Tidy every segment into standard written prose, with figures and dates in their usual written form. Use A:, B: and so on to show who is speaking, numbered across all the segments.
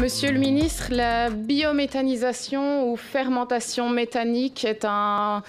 A: Monsieur le ministre, la biométhanisation ou fermentation méthanique est un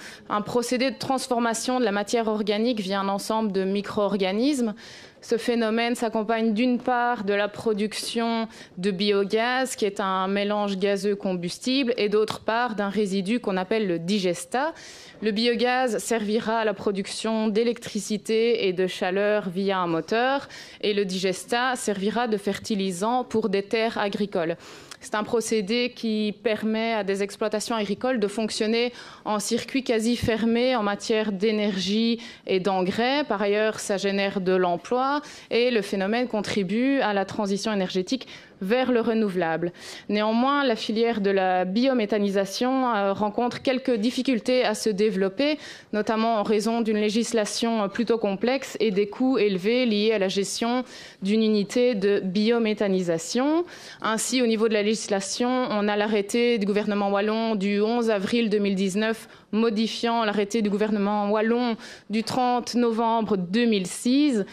A: procédé de transformation de la matière organique via un ensemble de micro-organismes. Ce phénomène s'accompagne d'une part de la production de biogaz, qui est un mélange gazeux combustible, et d'autre part d'un résidu qu'on appelle le digestat. Le biogaz servira à la production d'électricité et de chaleur via un moteur, et le digestat servira de fertilisant pour des terres agricoles. C'est un procédé qui permet à des exploitations agricoles de fonctionner en circuit quasi fermé en matière d'énergie et d'engrais. Par ailleurs, ça génère de l'emploi et le phénomène contribue à la transition énergétique vers le renouvelable. Néanmoins, la filière de la biométhanisation rencontre quelques difficultés à se développer, notamment en raison d'une législation plutôt complexe et des coûts élevés liés à la gestion d'une unité de biométhanisation. Ainsi, au niveau de la législation, on a l'arrêté du gouvernement wallon du 11 avril 2019 modifiant l'arrêté du gouvernement wallon du 30 novembre 2006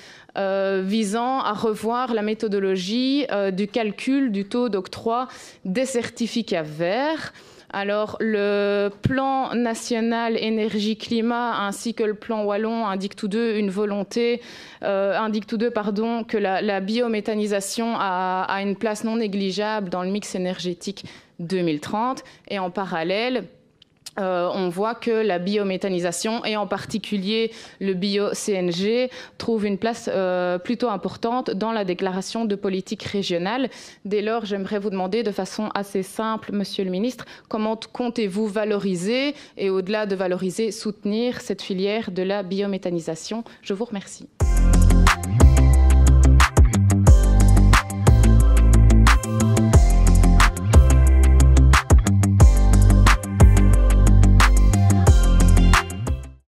A: visant à revoir la méthodologie du calcul du taux d'octroi des certificats verts. Alors, le plan national énergie-climat ainsi que le plan wallon indiquent tous deux une volonté, que la biométhanisation a une place non négligeable dans le mix énergétique 2030. Et en parallèle, on voit que la biométhanisation, et en particulier le bio-CNG, trouve une place plutôt importante dans la déclaration de politique régionale. Dès lors, j'aimerais vous demander de façon assez simple, Monsieur le Ministre, comment comptez-vous valoriser et, au-delà de valoriser, soutenir cette filière de la biométhanisation? Je vous remercie.